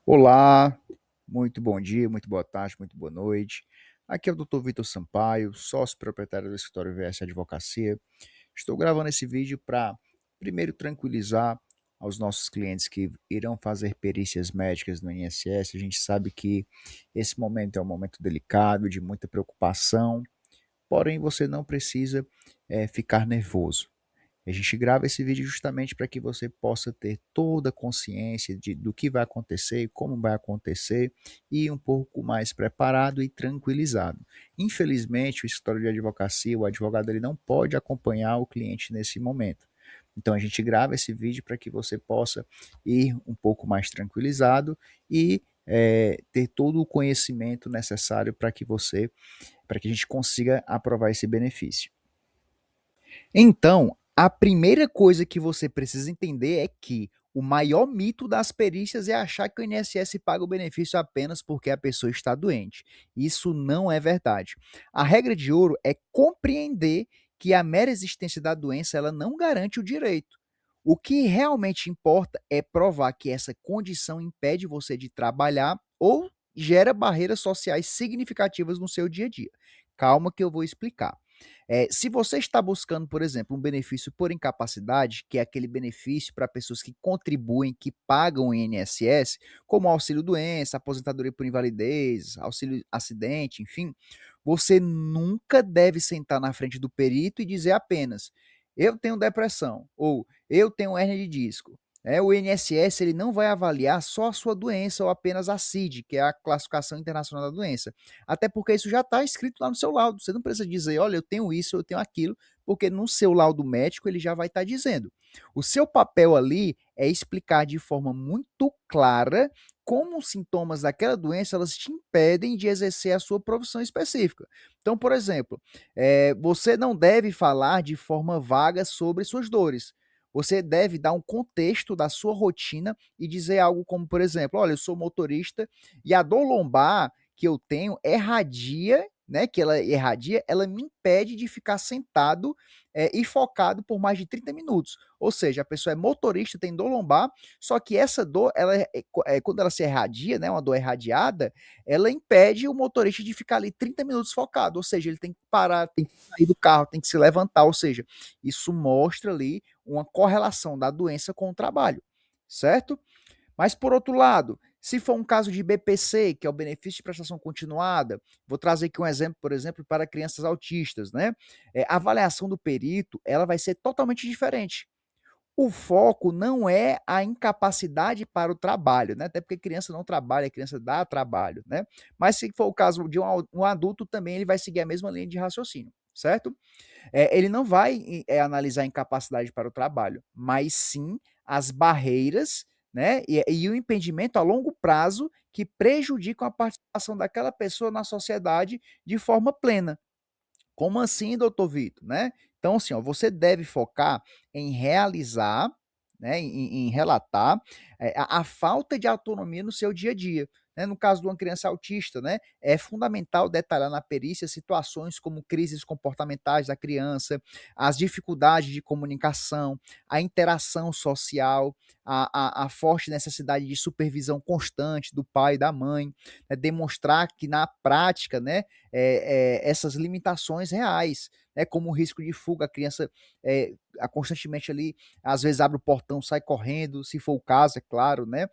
Olá, muito bom dia, muito boa tarde, muito boa noite. Aqui é o Dr. Vitor Sampaio, sócio proprietário do escritório VS Advocacia. Estou gravando esse vídeo para, primeiro, tranquilizar aos nossos clientes que irão fazer perícias médicas no INSS. A gente sabe que esse momento é um momento delicado, de muita preocupação, porém você não precisa ficar nervoso. A gente grava esse vídeo justamente para que você possa ter toda a consciência do que vai acontecer, como vai acontecer e um pouco mais preparado e tranquilizado. Infelizmente, o escritório de advocacia, o advogado ele não pode acompanhar o cliente nesse momento. Então a gente grava esse vídeo para que você possa ir um pouco mais tranquilizado e ter todo o conhecimento necessário para que a gente consiga aprovar esse benefício. Então, a primeira coisa que você precisa entender é que o maior mito das perícias é achar que o INSS paga o benefício apenas porque a pessoa está doente. Isso não é verdade. A regra de ouro é compreender que a mera existência da doença ela não garante o direito. O que realmente importa é provar que essa condição impede você de trabalhar ou gera barreiras sociais significativas no seu dia a dia. Calma que eu vou explicar. Se você está buscando, por exemplo, um benefício por incapacidade, que é aquele benefício para pessoas que contribuem, que pagam o INSS, como auxílio-doença, aposentadoria por invalidez, auxílio acidente, enfim, você nunca deve sentar na frente do perito e dizer apenas: eu tenho depressão ou eu tenho hérnia de disco. O INSS ele não vai avaliar só a sua doença ou apenas a CID, que é a classificação internacional da doença. Até porque isso já está escrito lá no seu laudo. Você não precisa dizer, olha, eu tenho isso, eu tenho aquilo, porque no seu laudo médico ele já vai estar dizendo. O seu papel ali é explicar de forma muito clara como os sintomas daquela doença elas te impedem de exercer a sua profissão específica. Então, por exemplo, você não deve falar de forma vaga sobre suas dores. Você deve dar um contexto da sua rotina e dizer algo como, por exemplo, olha, eu sou motorista e a dor lombar que eu tenho irradia, né, que ela irradia, ela me impede de ficar sentado e focado por mais de 30 minutos. Ou seja, a pessoa é motorista, tem dor lombar, só que essa dor, quando ela se irradia, né, uma dor irradiada, ela impede o motorista de ficar ali 30 minutos focado. Ou seja, ele tem que parar, tem que sair do carro, tem que se levantar. Ou seja, isso mostra ali uma correlação da doença com o trabalho, certo? Mas, por outro lado, se for um caso de BPC, que é o benefício de prestação continuada, vou trazer aqui um exemplo, por exemplo, para crianças autistas, né? A avaliação do perito, ela vai ser totalmente diferente. O foco não é a incapacidade para o trabalho, né? Até porque criança não trabalha, a criança dá trabalho, né? Mas se for o caso de um adulto também, ele vai seguir a mesma linha de raciocínio, certo? Ele não vai analisar a incapacidade para o trabalho, mas sim as barreiras, né, e o impedimento a longo prazo que prejudicam a participação daquela pessoa na sociedade de forma plena. Como assim, doutor Vitor? Né? Então, assim, ó, você deve focar em realizar, né, em relatar a falta de autonomia no seu dia a dia. Né? No caso de uma criança autista, né, é fundamental detalhar na perícia situações como crises comportamentais da criança, as dificuldades de comunicação, a interação social, a forte necessidade de supervisão constante do pai e da mãe, né? Demonstrar que na prática, né, essas limitações reais, né, como o risco de fuga, a criança constantemente ali, às vezes abre o portão, sai correndo, se for o caso, é claro, né,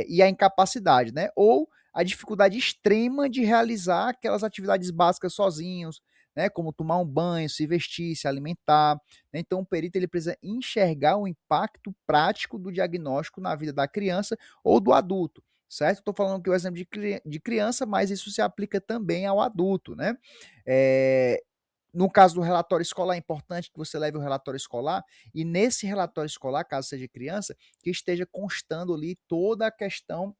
e a incapacidade, né, ou a dificuldade extrema de realizar aquelas atividades básicas sozinhos, né, como tomar um banho, se vestir, se alimentar. Né? Então, o perito ele precisa enxergar o impacto prático do diagnóstico na vida da criança ou do adulto, certo? Estou falando aqui o exemplo de criança, mas isso se aplica também ao adulto, né? É, no caso do relatório escolar, é importante que você leve o relatório escolar e nesse relatório escolar, caso seja criança, que esteja constando ali toda a questão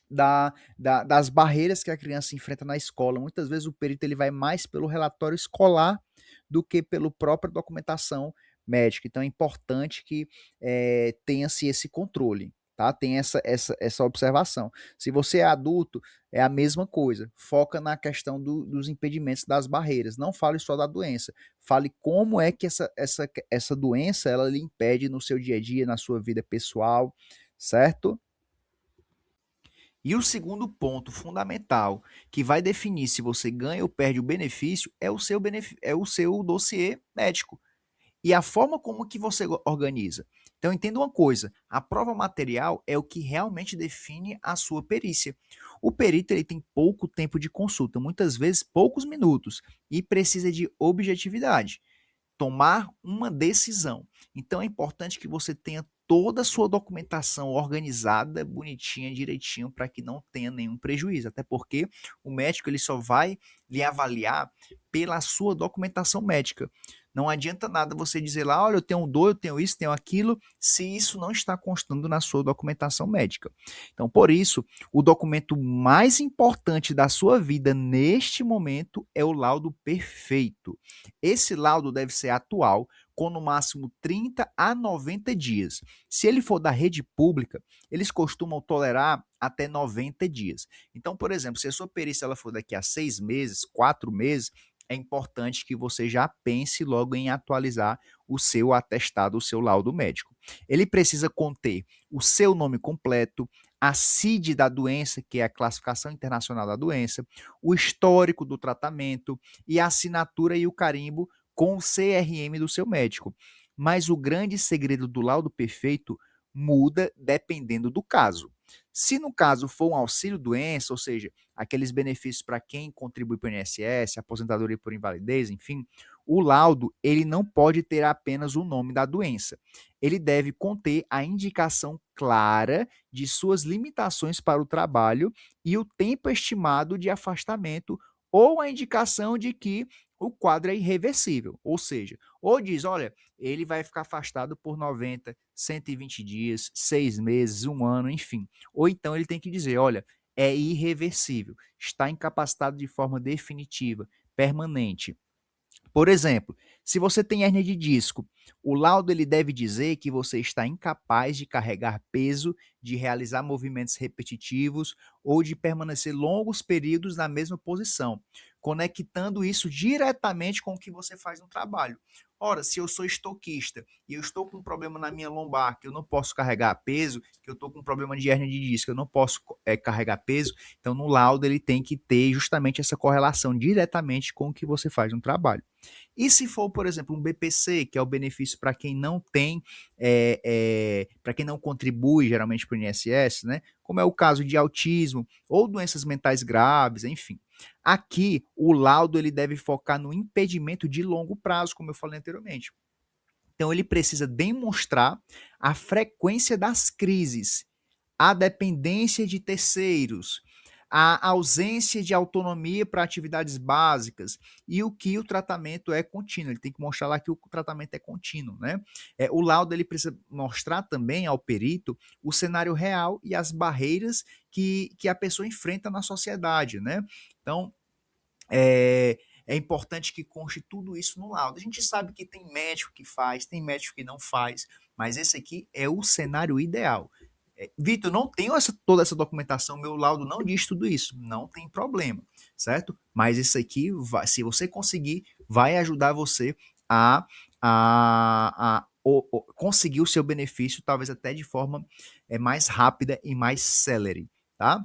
das barreiras que a criança enfrenta na escola. Muitas vezes o perito ele vai mais pelo relatório escolar do que pela própria documentação médica. Então é importante que tenha-se esse controle. Tá? Tem essa observação. Se você é adulto, é a mesma coisa. Foca na questão dos impedimentos, das barreiras. Não fale só da doença. Fale como é que essa doença ela lhe impede no seu dia a dia, na sua vida pessoal, certo? E o segundo ponto fundamental, que vai definir se você ganha ou perde o benefício, é o seu dossiê médico. E a forma como que você organiza. Então entenda uma coisa, a prova material é o que realmente define a sua perícia. O perito ele tem pouco tempo de consulta, muitas vezes poucos minutos, e precisa de objetividade, tomar uma decisão. Então é importante que você tenha toda a sua documentação organizada, bonitinha, direitinho, para que não tenha nenhum prejuízo. Até porque o médico ele só vai lhe avaliar pela sua documentação médica. Não adianta nada você dizer lá, olha, eu tenho dor, eu tenho isso, tenho aquilo, se isso não está constando na sua documentação médica. Então, por isso, o documento mais importante da sua vida neste momento é o laudo perfeito. Esse laudo deve ser atual, com no máximo 30 a 90 dias. Se ele for da rede pública, eles costumam tolerar até 90 dias. Então, por exemplo, se a sua perícia ela for daqui a 6 meses, 4 meses, é importante que você já pense logo em atualizar o seu atestado, o seu laudo médico. Ele precisa conter o seu nome completo, a CID da doença, que é a classificação internacional da doença, o histórico do tratamento e a assinatura e o carimbo com o CRM do seu médico. Mas o grande segredo do laudo perfeito muda dependendo do caso. Se no caso for um auxílio-doença, ou seja, aqueles benefícios para quem contribui para o INSS, aposentadoria por invalidez, enfim, o laudo ele não pode ter apenas o nome da doença. Ele deve conter a indicação clara de suas limitações para o trabalho e o tempo estimado de afastamento ou a indicação de que o quadro é irreversível, ou seja, ou diz, olha, ele vai ficar afastado por 90, 120 dias, 6 meses, um ano, enfim. Ou então ele tem que dizer, olha, é irreversível, está incapacitado de forma definitiva, permanente. Por exemplo, se você tem hérnia de disco, o laudo ele deve dizer que você está incapaz de carregar peso, de realizar movimentos repetitivos ou de permanecer longos períodos na mesma posição, conectando isso diretamente com o que você faz no trabalho. Ora, se eu sou estoquista e eu estou com um problema na minha lombar, que eu não posso carregar peso, que eu estou com um problema de hérnia de disco, eu não posso carregar peso, então no laudo ele tem que ter justamente essa correlação diretamente com o que você faz no trabalho. E se for, por exemplo, um BPC, que é o benefício para quem não tem, para quem não contribui geralmente para o INSS, né? Como é o caso de autismo ou doenças mentais graves, enfim. Aqui, o laudo ele deve focar no impedimento de longo prazo, como eu falei anteriormente. Então, ele precisa demonstrar a frequência das crises, a dependência de terceiros, a ausência de autonomia para atividades básicas e o que o tratamento é contínuo. Ele tem que mostrar lá que o tratamento é contínuo, né? O laudo ele precisa mostrar também ao perito o cenário real e as barreiras que a pessoa enfrenta na sociedade, né? Então, é importante que conste tudo isso no laudo. A gente sabe que tem médico que faz, tem médico que não faz, mas esse aqui é o cenário ideal. Vitor, não tenho toda essa documentação, meu laudo não diz tudo isso, não tem problema, certo? Mas isso aqui, se você conseguir, vai ajudar você a conseguir o seu benefício, talvez até de forma mais rápida e mais célere, tá?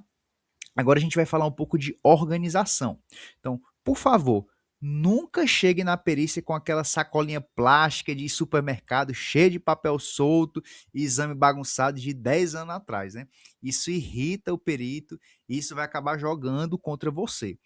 Agora a gente vai falar um pouco de organização. Então, por favor, nunca chegue na perícia com aquela sacolinha plástica de supermercado cheia de papel solto e exame bagunçado de 10 anos atrás, né? Isso irrita o perito e isso vai acabar jogando contra você.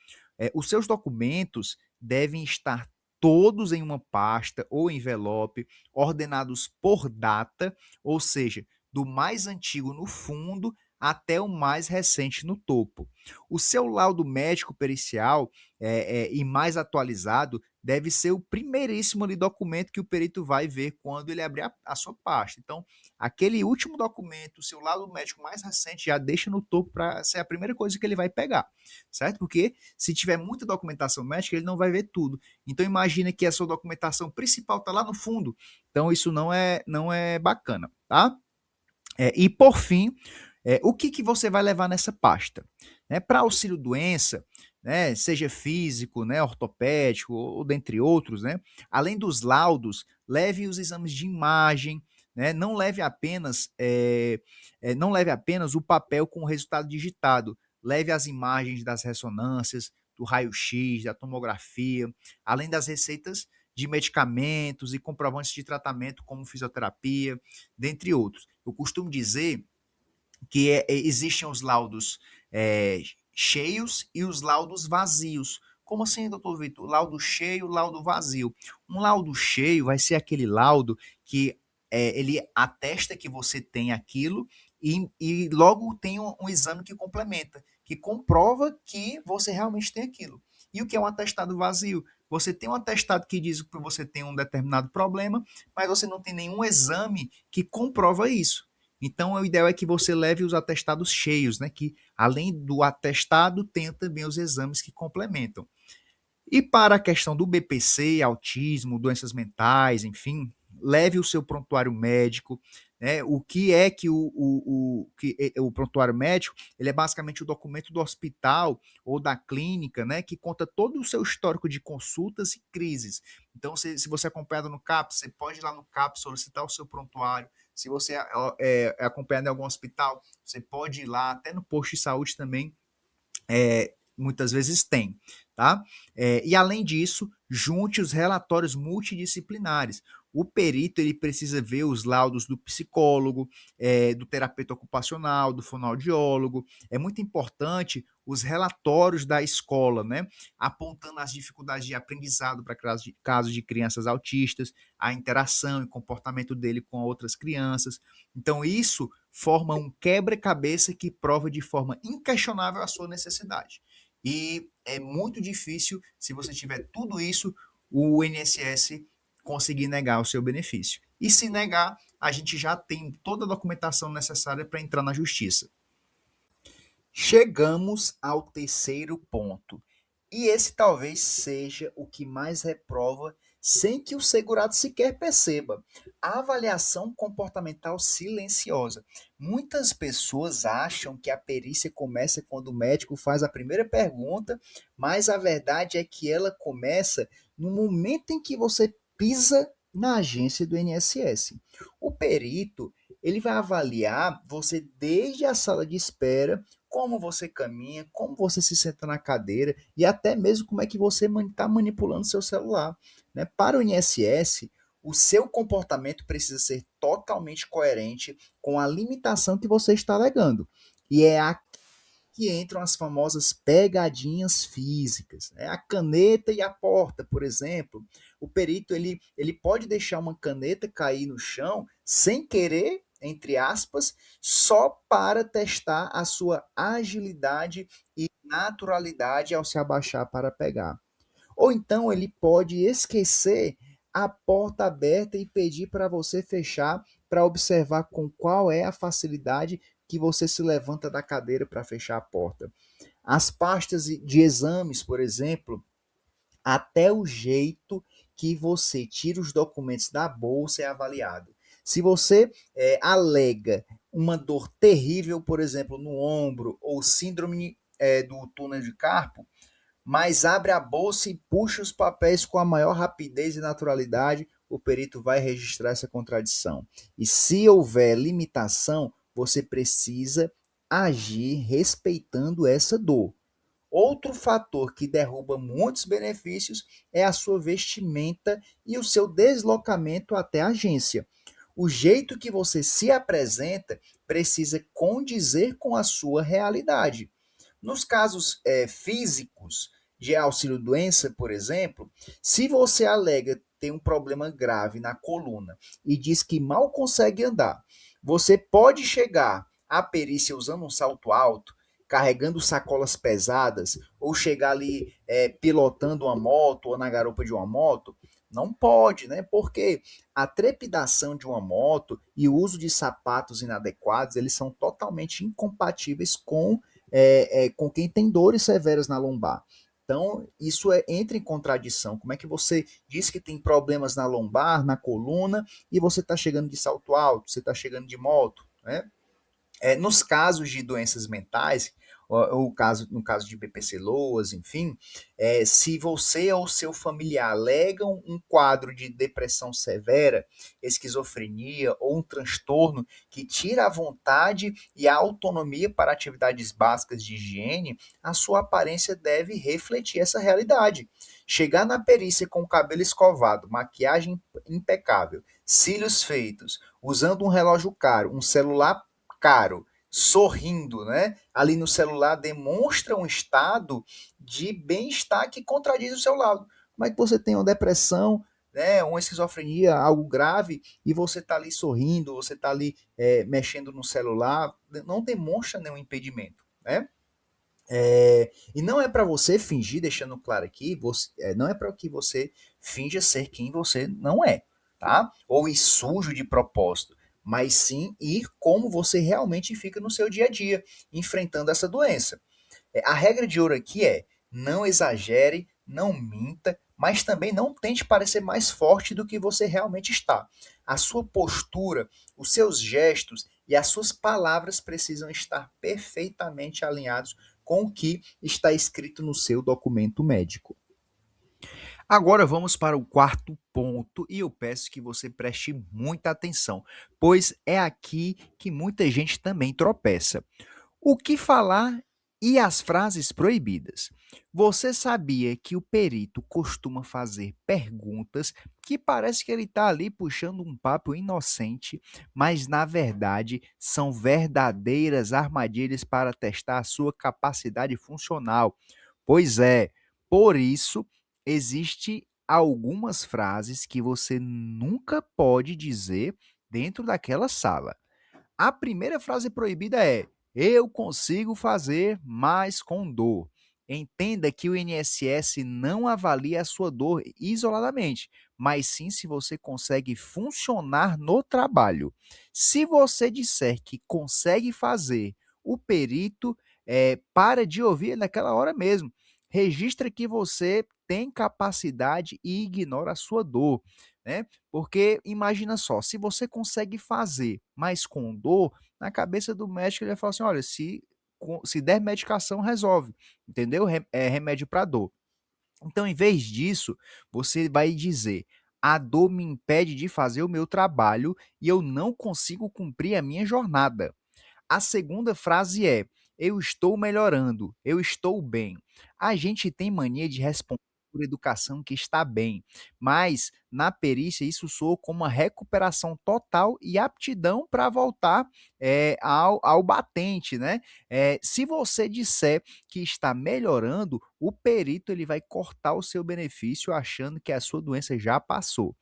Os seus documentos devem estar todos em uma pasta ou envelope, ordenados por data, ou seja, do mais antigo no fundo até o mais recente no topo. O seu laudo médico pericial e mais atualizado deve ser o primeiríssimo ali, documento que o perito vai ver quando ele abrir a sua pasta. Então, aquele último documento, o seu laudo médico mais recente, já deixa no topo para ser a primeira coisa que ele vai pegar, certo? Porque se tiver muita documentação médica, ele não vai ver tudo. Então, imagina que a sua documentação principal está lá no fundo. Então, isso não é bacana, tá? E por fim, o que você vai levar nessa pasta? Para auxílio-doença, né, seja físico, né, ortopédico ou dentre outros, né, além dos laudos, leve os exames de imagem, né? Não leve apenas o papel com o resultado digitado, leve as imagens das ressonâncias, do raio-x, da tomografia, além das receitas de medicamentos e comprovantes de tratamento, como fisioterapia, dentre outros. Eu costumo dizer que existem os laudos é, cheios e os laudos vazios. Como assim, doutor Vitor? Laudo cheio, laudo vazio. Um laudo cheio vai ser aquele laudo que ele atesta que você tem aquilo e logo tem um exame que complementa, que comprova que você realmente tem aquilo. E o que é um atestado vazio? Você tem um atestado que diz que você tem um determinado problema, mas você não tem nenhum exame que comprova isso. Então, o ideal é que você leve os atestados cheios, né? Que além do atestado, tenha também os exames que complementam. E para a questão do BPC, autismo, doenças mentais, enfim, leve o seu prontuário médico. Né? O que é que o prontuário médico? Ele é basicamente o documento do hospital ou da clínica, né? Que conta todo o seu histórico de consultas e crises. Então, se você é acompanhado no CAPS, você pode ir lá no CAPS solicitar o seu prontuário. Se você é acompanhado em algum hospital, você pode ir lá, até no posto de saúde também, muitas vezes tem, tá? E além disso, junte os relatórios multidisciplinares. O perito ele precisa ver os laudos do psicólogo, do terapeuta ocupacional, do fonoaudiólogo. É muito importante os relatórios da escola, né? Apontando as dificuldades de aprendizado para casos de crianças autistas, a interação e comportamento dele com outras crianças. Então, isso forma um quebra-cabeça que prova de forma inquestionável a sua necessidade. E é muito difícil, se você tiver tudo isso, o INSS conseguir negar o seu benefício. E se negar, a gente já tem toda a documentação necessária para entrar na justiça. Chegamos ao terceiro ponto. E esse talvez seja o que mais reprova sem que o segurado sequer perceba. A avaliação comportamental silenciosa. Muitas pessoas acham que a perícia começa quando o médico faz a primeira pergunta, mas a verdade é que ela começa no momento em que você pisa na agência do INSS. O perito, ele vai avaliar você desde a sala de espera, como você caminha, como você se senta na cadeira e até mesmo como é que você está manipulando seu celular. Né? Para o INSS, o seu comportamento precisa ser totalmente coerente com a limitação que você está alegando. E é aqui que entram as famosas pegadinhas físicas. Né? A caneta e a porta, por exemplo. O perito ele pode deixar uma caneta cair no chão sem querer, entre aspas, só para testar a sua agilidade e naturalidade ao se abaixar para pegar. Ou então ele pode esquecer a porta aberta e pedir para você fechar para observar com qual é a facilidade que você se levanta da cadeira para fechar a porta. As pastas de exames, por exemplo, até o jeito que você tira os documentos da bolsa é avaliado. Se você alega uma dor terrível, por exemplo, no ombro ou síndrome do túnel de carpo, mas abre a bolsa e puxa os papéis com a maior rapidez e naturalidade, o perito vai registrar essa contradição. E se houver limitação, você precisa agir respeitando essa dor. Outro fator que derruba muitos benefícios é a sua vestimenta e o seu deslocamento até a agência. O jeito que você se apresenta precisa condizer com a sua realidade. Nos casos físicos de auxílio-doença, por exemplo, se você alega ter um problema grave na coluna e diz que mal consegue andar, você pode chegar à perícia usando um salto alto, carregando sacolas pesadas, ou chegar ali pilotando uma moto ou na garupa de uma moto. Não pode, né? Porque a trepidação de uma moto e o uso de sapatos inadequados, eles são totalmente incompatíveis com quem tem dores severas na lombar. Então, isso entra em contradição. Como é que você diz que tem problemas na lombar, na coluna, e você está chegando de salto alto, você está chegando de moto, né? Nos casos de doenças mentais, no caso de BPC Loas, enfim, se você ou seu familiar alegam um quadro de depressão severa, esquizofrenia ou um transtorno que tira a vontade e a autonomia para atividades básicas de higiene, a sua aparência deve refletir essa realidade. Chegar na perícia com o cabelo escovado, maquiagem impecável, cílios feitos, usando um relógio caro, um celular caro, sorrindo, né? Ali no celular demonstra um estado de bem-estar que contradiz o seu lado. Como é que você tem uma depressão, né, uma esquizofrenia, algo grave, e você está ali sorrindo, você está ali mexendo no celular, não demonstra nenhum impedimento, né? E não é para você fingir, deixando claro aqui, não é para que você finja ser quem você não é, tá? Ou ir sujo de propósito, mas sim ir como você realmente fica no seu dia a dia, enfrentando essa doença. A regra de ouro aqui é: não exagere, não minta, mas também não tente parecer mais forte do que você realmente está. A sua postura, os seus gestos e as suas palavras precisam estar perfeitamente alinhados com o que está escrito no seu documento médico. Agora vamos para o quarto ponto e eu peço que você preste muita atenção, pois é aqui que muita gente também tropeça. O que falar e as frases proibidas? Você sabia que o perito costuma fazer perguntas que parece que ele está ali puxando um papo inocente, mas na verdade são verdadeiras armadilhas para testar a sua capacidade funcional? Pois é, por isso existe algumas frases que você nunca pode dizer dentro daquela sala. A primeira frase proibida é: eu consigo fazer, mas com dor. Entenda que o INSS não avalia a sua dor isoladamente, mas sim se você consegue funcionar no trabalho. Se você disser que consegue fazer, o perito para de ouvir naquela hora mesmo. Registra que você tem capacidade e ignora a sua dor, né? Porque imagina só, se você consegue fazer, mas com dor, na cabeça do médico ele vai falar assim: olha, se der medicação, resolve, entendeu? É remédio para dor. Então, em vez disso, você vai dizer: a dor me impede de fazer o meu trabalho e eu não consigo cumprir a minha jornada. A segunda frase é: eu estou melhorando, eu estou bem. A gente tem mania de responder por educação que está bem, mas na perícia isso soa como uma recuperação total e aptidão para voltar ao batente, né? Se você disser que está melhorando, o perito ele vai cortar o seu benefício achando que a sua doença já passou.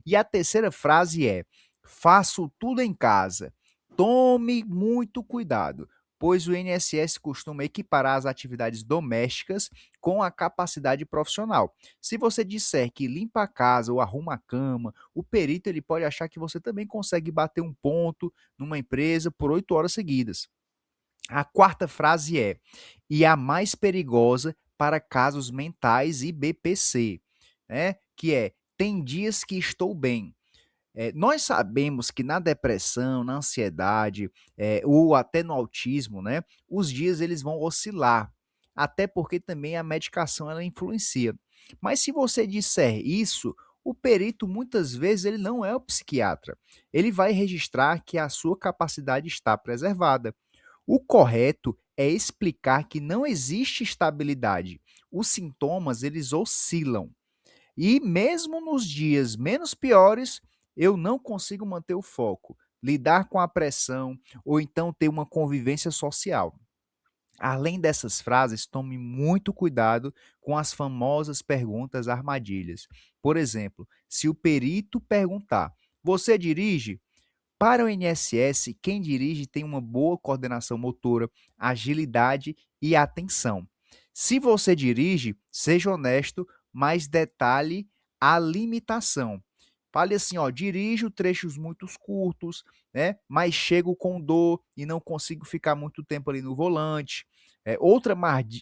E a terceira frase é: faço tudo em casa. Tome muito cuidado, pois o INSS costuma equiparar as atividades domésticas com a capacidade profissional. Se você disser que limpa a casa ou arruma a cama, o perito ele pode achar que você também consegue bater um ponto numa empresa por 8 horas seguidas. A quarta frase é: e a mais perigosa para casos mentais e BPC, né? Que é: tem dias que estou bem. Nós sabemos que na depressão, na ansiedade, ou até no autismo, né, os dias eles vão oscilar, até porque também a medicação ela influencia. Mas se você disser isso, o perito muitas vezes ele não é o psiquiatra. Ele vai registrar que a sua capacidade está preservada. O correto é explicar que não existe estabilidade. Os sintomas eles oscilam. E mesmo nos dias menos piores, eu não consigo manter o foco, lidar com a pressão ou então ter uma convivência social. Além dessas frases, tome muito cuidado com as famosas perguntas armadilhas. Por exemplo, se o perito perguntar: você dirige? Para o INSS, quem dirige tem uma boa coordenação motora, agilidade e atenção. Se você dirige, seja honesto, mas detalhe a limitação. Fale assim, ó, dirijo trechos muito curtos, né? Mas chego com dor e não consigo ficar muito tempo ali no volante. Outra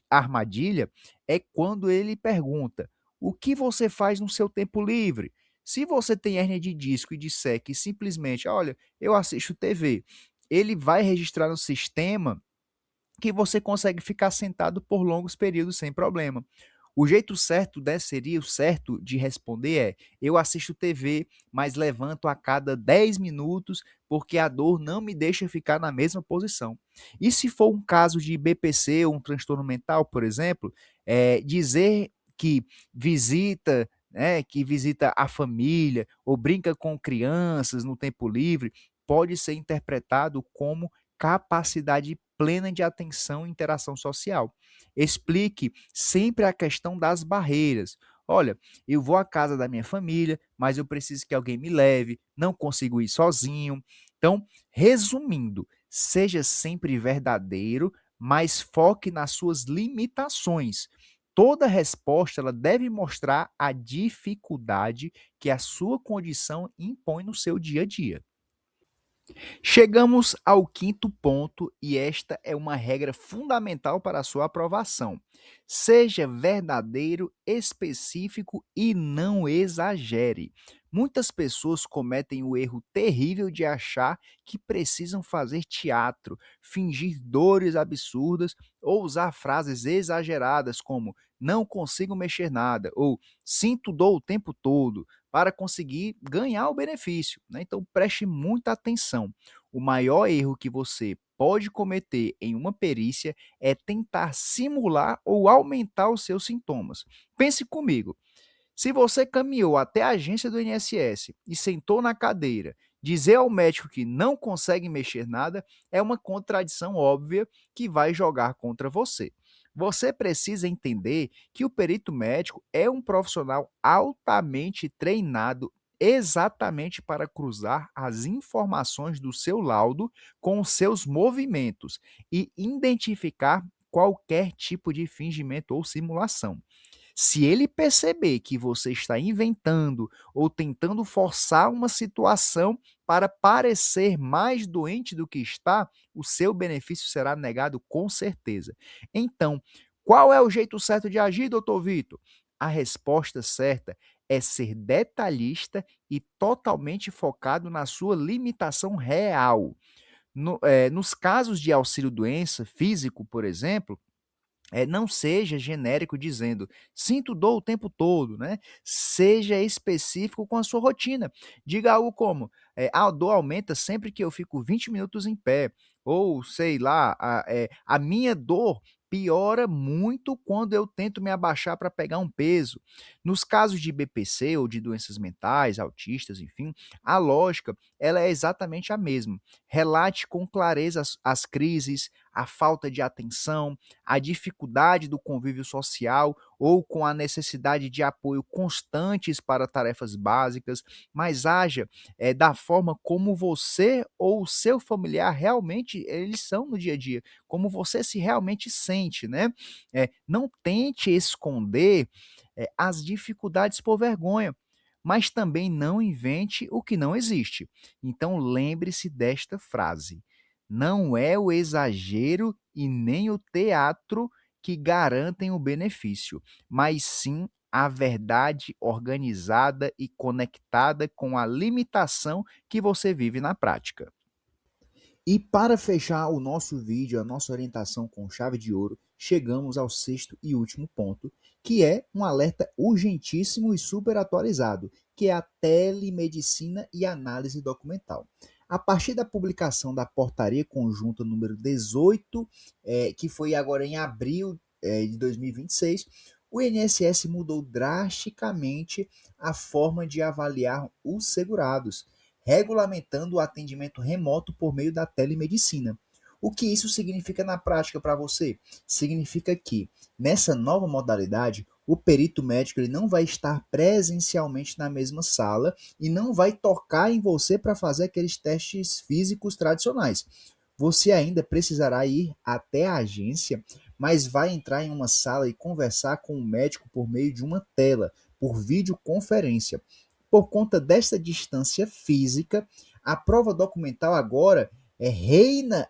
armadilha é quando ele pergunta: o que você faz no seu tempo livre? Se você tem hérnia de disco e disser que simplesmente, olha, eu assisto TV, ele vai registrar no sistema que você consegue ficar sentado por longos períodos sem problema. O jeito certo, né, seria o certo de responder é: eu assisto TV, mas levanto a cada 10 minutos porque a dor não me deixa ficar na mesma posição. E se for um caso de BPC ou um transtorno mental, por exemplo, dizer que visita a família ou brinca com crianças no tempo livre pode ser interpretado como capacidade plena de atenção e interação social. Explique sempre a questão das barreiras. Olha, eu vou à casa da minha família, mas eu preciso que alguém me leve, não consigo ir sozinho. Então, resumindo, seja sempre verdadeiro, mas foque nas suas limitações. Toda resposta ela deve mostrar a dificuldade que a sua condição impõe no seu dia a dia. Chegamos ao quinto ponto e esta é uma regra fundamental para a sua aprovação. Seja verdadeiro, específico e não exagere. Muitas pessoas cometem o erro terrível de achar que precisam fazer teatro, fingir dores absurdas ou usar frases exageradas como não consigo mexer nada ou sinto dor o tempo todo para conseguir ganhar o benefício, né? Então preste muita atenção. O maior erro que você pode cometer em uma perícia é tentar simular ou aumentar os seus sintomas. Pense comigo. Se você caminhou até a agência do INSS e sentou na cadeira, dizer ao médico que não consegue mexer nada é uma contradição óbvia que vai jogar contra você. Você precisa entender que o perito médico é um profissional altamente treinado exatamente para cruzar as informações do seu laudo com os seus movimentos e identificar qualquer tipo de fingimento ou simulação. Se ele perceber que você está inventando ou tentando forçar uma situação para parecer mais doente do que está, o seu benefício será negado com certeza. Então, qual é o jeito certo de agir, doutor Vitor? A resposta certa é ser detalhista e totalmente focado na sua limitação real. Nos casos de auxílio-doença físico, por exemplo, não seja genérico dizendo sinto dor o tempo todo, né? Seja específico com a sua rotina. Diga algo como a dor aumenta sempre que eu fico 20 minutos em pé. Ou sei lá, a minha dor piora muito quando eu tento me abaixar para pegar um peso. Nos casos de BPC ou de doenças mentais, autistas, enfim, a lógica ela é exatamente a mesma. Relate com clareza as crises, a falta de atenção, a dificuldade do convívio social ou com a necessidade de apoio constantes para tarefas básicas, mas haja da forma como você ou o seu familiar realmente eles são no dia a dia, como você se realmente sente, né? Não tente esconder as dificuldades por vergonha, mas também não invente o que não existe. Então lembre-se desta frase: não é o exagero e nem o teatro que garantem o benefício, mas sim a verdade organizada e conectada com a limitação que você vive na prática. E para fechar o nosso vídeo, a nossa orientação com chave de ouro, chegamos ao sexto e último ponto, que é um alerta urgentíssimo e super atualizado, que é a telemedicina e análise documental. A partir da publicação da Portaria Conjunta número 18, que foi agora em abril de 2026, o INSS mudou drasticamente a forma de avaliar os segurados, regulamentando o atendimento remoto por meio da telemedicina. O que isso significa na prática para você? Significa que, nessa nova modalidade, o perito médico ele não vai estar presencialmente na mesma sala e não vai tocar em você para fazer aqueles testes físicos tradicionais. Você ainda precisará ir até a agência, mas vai entrar em uma sala e conversar com o médico por meio de uma tela, por videoconferência. Por conta desta distância física, a prova documental agora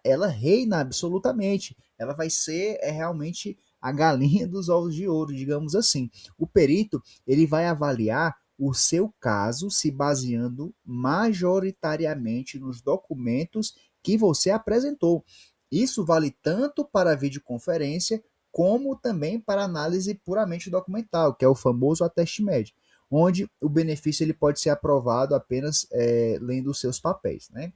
ela reina absolutamente. Ela vai ser realmente a galinha dos ovos de ouro, digamos assim. O perito ele vai avaliar o seu caso se baseando majoritariamente nos documentos que você apresentou. Isso vale tanto para a videoconferência como também para análise puramente documental, que é o famoso ateste médico, onde o benefício ele pode ser aprovado apenas lendo os seus papéis, né?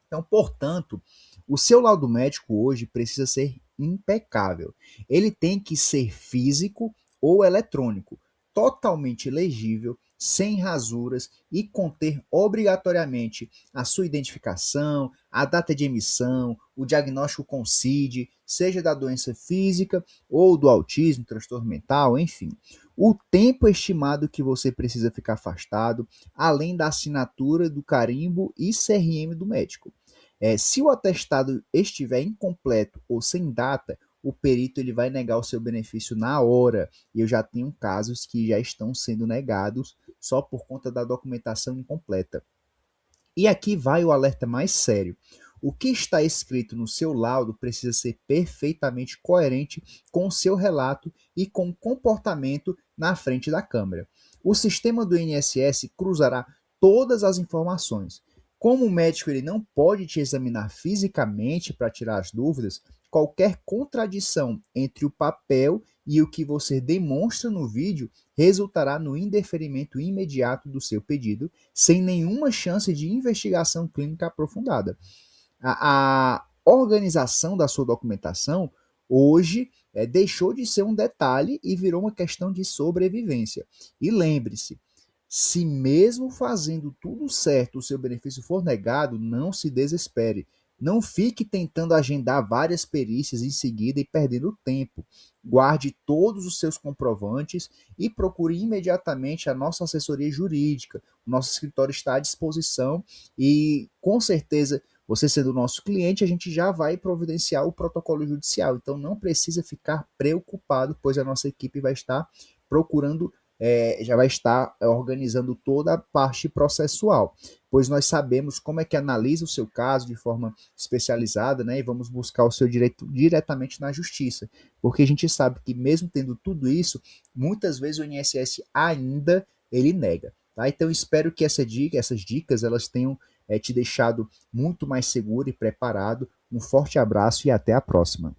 Então, portanto, o seu laudo médico hoje precisa ser impecável. Ele tem que ser físico ou eletrônico, totalmente legível, sem rasuras e conter obrigatoriamente a sua identificação, a data de emissão, o diagnóstico com CID, seja da doença física ou do autismo, transtorno mental, enfim. O tempo estimado que você precisa ficar afastado, além da assinatura do carimbo e CRM do médico. Se o atestado estiver incompleto ou sem data, o perito ele vai negar o seu benefício na hora. E eu já tenho casos que já estão sendo negados só por conta da documentação incompleta. E aqui vai o alerta mais sério. O que está escrito no seu laudo precisa ser perfeitamente coerente com o seu relato e com o comportamento na frente da câmera. O sistema do INSS cruzará todas as informações. Como o médico ele não pode te examinar fisicamente para tirar as dúvidas, qualquer contradição entre o papel e o que você demonstra no vídeo resultará no indeferimento imediato do seu pedido, sem nenhuma chance de investigação clínica aprofundada. A organização da sua documentação hoje deixou de ser um detalhe e virou uma questão de sobrevivência. E lembre-se, se mesmo fazendo tudo certo o seu benefício for negado, não se desespere. Não fique tentando agendar várias perícias em seguida e perdendo tempo. Guarde todos os seus comprovantes e procure imediatamente a nossa assessoria jurídica. O nosso escritório está à disposição e, com certeza, você sendo nosso cliente, a gente já vai providenciar o protocolo judicial. Então, não precisa ficar preocupado, pois a nossa equipe vai estar procurando já vai estar organizando toda a parte processual, pois nós sabemos como é que analisa o seu caso de forma especializada, né, e vamos buscar o seu direito diretamente na justiça, porque a gente sabe que mesmo tendo tudo isso, muitas vezes o INSS ainda ele nega. Tá? Então espero que essas dicas elas tenham te deixado muito mais seguro e preparado. Um forte abraço e até a próxima.